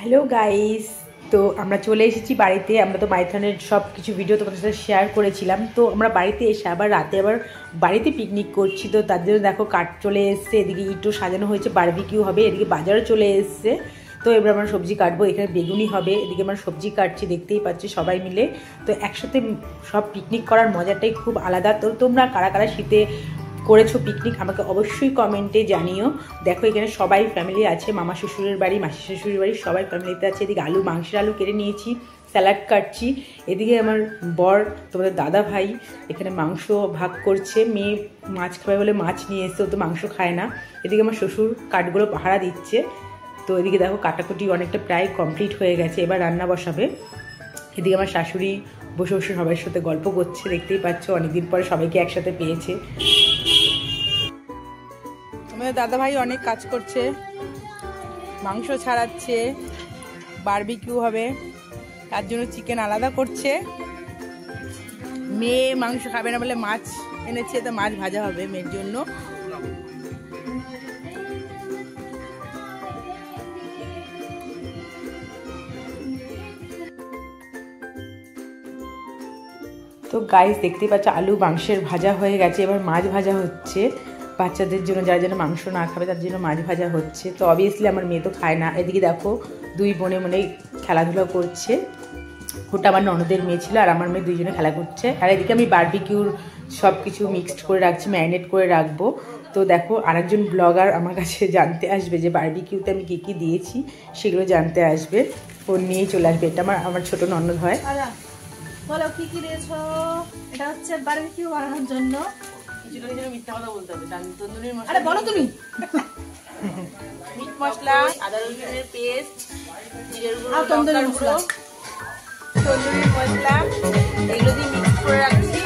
Hello guys, তো আমরা চলে এসেছি বাড়িতে। আমরা তো মাইথনের সব কিছু ভিডিও তোমাদের সাথে শেয়ার করেছিলাম। তো আমরা বাড়িতে এসে আবার রাতে বাড়িতে পিকনিক করছি। তো তার জন্য দেখো কাঠ চলে এসছে, এদিকে ইটও সাজানো হয়েছে, বারবিকিউ হবে, এদিকে বাজারও চলে এসছে। তো এবার আমরা সবজি কাটবো, এখানে বেগুনি হবে, এদিকে আমরা সবজি কাটছি, দেখতেই পাচ্ছি সবাই মিলে। তো একসাথে সব পিকনিক করার মজাটাই খুব আলাদা। তো তোমরা কারা কারা শীতে করেছো পিকনিক আমাকে অবশ্যই কমেন্টে জানিও। দেখো এখানে সবাই ফ্যামিলি আছে, মামা শ্বশুরের বাড়ি, মাসি শ্বশুরের বাড়ি, সবাই ফ্যামিলিতে আছে। এদিকে মাংসের আলু কেটে নিয়েছি, স্যালাড কাটছি। এদিকে আমার বর, তোমাদের দাদা ভাই এখানে মাংস ভাগ করছে। মেয়ে মাছ খাবে বলে মাছ নিয়ে এসছে, ও তো মাংস খায় না। এদিকে আমার শ্বশুর কাঠগুলো পাহারা দিচ্ছে। তো এদিকে দেখো কাটাকুটি অনেকটা প্রায় কমপ্লিট হয়ে গেছে, এবার রান্না বসাবে। এদিকে আমার শাশুড়ি বসে বসে সবার সাথে গল্প করছে, দেখতেই পাচ্ছ অনেকদিন পরে সবাইকে একসাথে পেয়েছে। আমাদের দাদা ভাই অনেক কাজ করছে, মাংস ছাড়াচ্ছে, বারবিকিউ হবে, তার জন্য চিকেন আলাদা করছে। মেয়ে মাংস খাবে না বলে মাছ এনেছে, তো মাছ ভাজা হবে মেয়ের জন্য। তো গাইস দেখতেই পাচ্ছ আলু মাংসের ভাজা হয়ে গেছে, এবার মাছ ভাজা হচ্ছে বাচ্চাদের জন্য, যারা যেন মাংস না খাবে তার জন্য মাছ ভাজা হচ্ছে। তো অবভিয়াসলি আমার মেয়ে তো খায় না। এদিকে দেখো দুই বোনে মনে খেলাধুলা করছে, ওটা আমার ননদের মেয়ে ছিল আর আমার মেয়ে দুইজনে খেলা করছে। আর এদিকে আমি বারবিকিউর সব কিছু মিক্সড করে রাখছি, ম্যারিনেট করে রাখবো। তো দেখো আরেকজন ব্লগার আমার কাছে জানতে আসবে যে বারবিকিউতে আমি কী কী দিয়েছি, সেগুলো জানতে আসবে, ও নিয়েই চলে আসবে। এটা আমার ছোটো ননদ হয়। বলো কি কি দিয়েছো? এটা হচ্ছে বারবিকিউ বানানোর জন্য। মিথ্যা কথা বলতে হবে। তন্দুরির মশলা, আরে বলো তুমি। মিট মশলা, আদা রসুনের পেস্ট, জিরের গুঁড়ো, তন্দুরি মশলা, তন্দুরির মশলা, এগুলো দিয়ে মিক্স করে রাখছি।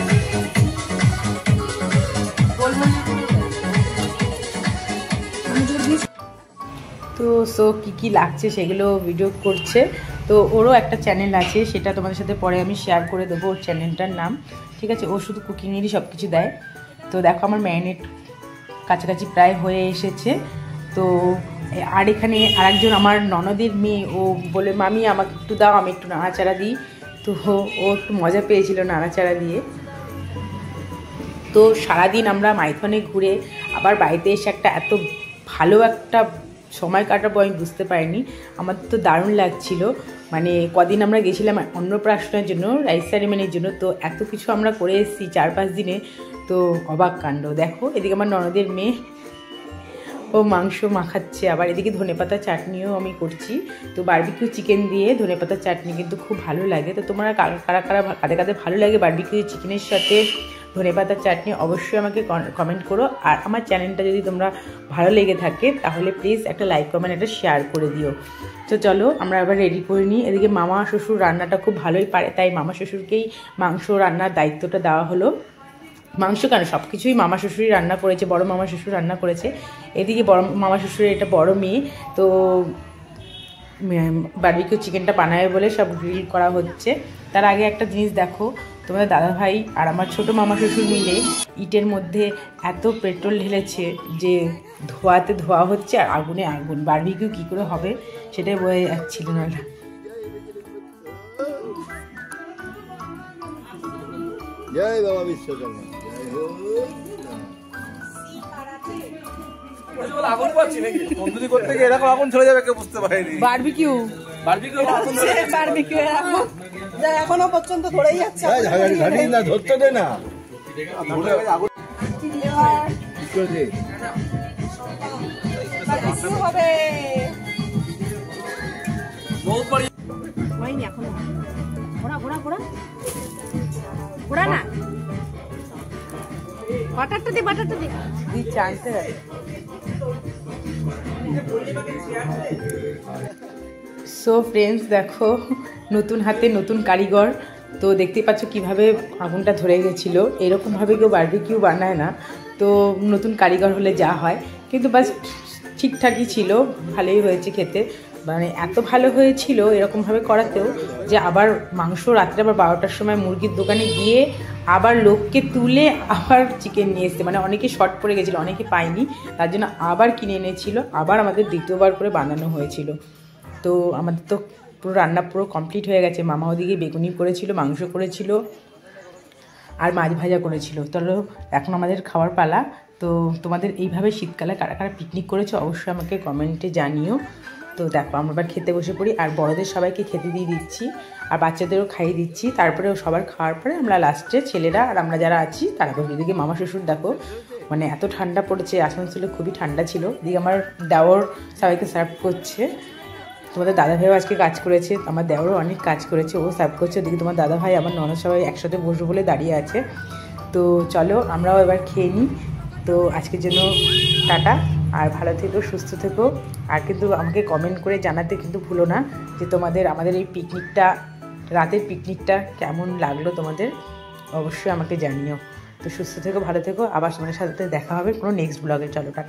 তো কি কি লাগছে সেগুলো ভিডিও করছে। তো ওরও একটা চ্যানেল আছে, সেটা তোমাদের সাথে পরে আমি শেয়ার করে দেবো ওর চ্যানেলটার নাম, ঠিক আছে? ও শুধু কুকিংয়েরই সব কিছু দেয়। তো দেখো আমার ম্যারিনেট কাছাকাছি প্রায় হয়ে এসেছে। তো আর এখানে আরেকজন আমার ননদের মেয়ে, ও বলে মামি আমাকে একটু দাও, আমি একটু নাড়াচাড়া দিই। তো ও একটু মজা পেয়েছিল নাড়াচাড়া দিয়ে। তো সারাদিন আমরা মাইথনে ঘুরে আবার বাড়িতে এসে এত ভালো একটা সময় কাটাবো আমি বুঝতে পারিনি। আমার তো দারুণ লাগছিল। মানে কদিন আমরা গেছিলাম অন্নপ্রাশনের জন্য, রাইস সেরিমনির জন্য। তো এত কিছু আমরা করে এসেছি 4-5 দিনে, তো অবাক কাণ্ড। দেখো এদিকে আমার ননদের মেয়ে, ও মাংস মাখাচ্ছে। আবার এদিকে ধনেপাতা চাটনিও আমি করছি। তো বারবিকিউ চিকেন দিয়ে ধনেপাতা চাটনি কিন্তু খুব ভালো লাগে। তো তোমরা কাদের ভালো লাগে বারবিকিউ চিকেনের সাথে ধনেপাতা চাটনি অবশ্যই আমাকে কমেন্ট করো। আর আমার চ্যানেলটা যদি তোমরা ভালো লেগে থাকে তাহলে প্লিজ একটা লাইক কমেন্ট একটা শেয়ার করে দিও। তো চলো আমরা আবার রেডি করে নিই। এদিকে মামা শ্বশুর রান্নাটা খুব ভালোই পারে, তাই মামা শ্বশুরকেই মাংস রান্নার দায়িত্বটা দেওয়া হলো। মাংস কেন, সব কিছুই মামা শ্বশুরই রান্না করেছে, বড় মামা শ্বশুর রান্না করেছে। এদিকে বড় মামা শ্বশুরের এটা বড় মেয়ে, তো বারবিকিউ চিকেনটা বানাবে বলে সব গ্রিল করা হচ্ছে। তার আগে একটা জিনিস দেখো, তোমাদের দাদাভাই আর আমার ছোটো মামা শ্বশুর মিলে ইটের মধ্যে এত পেট্রোল ঢেলেছে যে ধোয়াতে ধোয়া হচ্ছে আর আগুনে আগুন। বারবিকিউ কী করে হবে সেটাই বোঝা যাচ্ছিল না। জয় বাবা বিশ্বকর্মা। আগুন পাচ্ছি নাকি বন্ধুদি করতে গিয়ে এরকম আগুন চলে যাবে কেউ বুঝতে পারেনি। বারবিকিউ এখনো পর্যন্ত ধরেই যাচ্ছে। না ধরতে দে না, হবে এখন ঘোড়া ঘোড়া ঘোড়া ঘোড়া না, বাটারটা দে, বাটারটা দে দিচ্ছে আনতে হবে। সো ফ্রেন্ডস দেখো নতুন হাতে নতুন কারিগর। তো দেখতেই পাচ্ছ কিভাবে আগুনটা ধরে গেছিলো। এরকমভাবে কেউ বারবিকিউ বানায় না, তো নতুন কারিগর হলে যা হয়। কিন্তু বাস ঠিকঠাকই ছিল, ভালোই হয়েছে খেতে। মানে এত ভালো হয়েছিল এরকমভাবে করাতেও যে আবার মাংস রাত্রে আবার 12টার সময় মুরগির দোকানে গিয়ে আবার লোককে তুলে আবার চিকেন নিয়ে এসছে। মানে অনেকে শর্ট পড়ে গেছিলো, অনেকে পায়নি, তার জন্য আবার কিনে এনেছিল, আবার আমাদের দ্বিতীয়বার করে বানানো হয়েছিল। তো আমাদের তো পুরো রান্না পুরো কমপ্লিট হয়ে গেছে। মামা ওদিকে বেগুনি করেছিল, মাংস করেছিল আর মাছ ভাজা করেছিল। তাহলে এখন আমাদের খাওয়ার পালা। তো তোমাদের এইভাবে শীতকালে কারা কারা পিকনিক করেছো অবশ্যই আমাকে কমেন্টে জানিও। তো দেখো আমরা এবার খেতে বসে পড়ি, আর বড়দের সবাইকে খেতে দিয়ে দিচ্ছি আর বাচ্চাদেরও খাইয়ে দিচ্ছি। তারপরে সবার খাওয়ার পরে আমরা লাস্টে ছেলেরা আর আমরা যারা আছি তারা করবো। এদিকে মামা শ্বশুর দেখো মানে এত ঠান্ডা পড়েছে, আসানসোলে খুবই ঠান্ডা ছিল। এদিকে আমার দেওর সবাইকে সার্ভ করছে। তোমাদের দাদাভাইও আজকে কাজ করেছে, আমার দেওরও অনেক কাজ করেছে, ও সার্ভ করছে। ওদিকে তোমার দাদাভাই আমার ননদ সবাই একসাথে বসবো বলে দাঁড়িয়ে আছে। তো চলো আমরাও এবার খেয়ে নিই। তো আজকের জন্য টাটা, আর ভালো থেকো, সুস্থ থেকো। আর কিন্তু আমাকে কমেন্ট করে জানাতে কিন্তু ভুলো না যে তোমাদের আমাদের এই পিকনিকটা, রাতের পিকনিকটা কেমন লাগলো তোমাদের, অবশ্যই আমাকে জানিও। তো সুস্থ থেকো, ভালো থেকো, আবার তোমাদের সাথে দেখা হবে কোনো নেক্সট ব্লগে। চলো টাটা।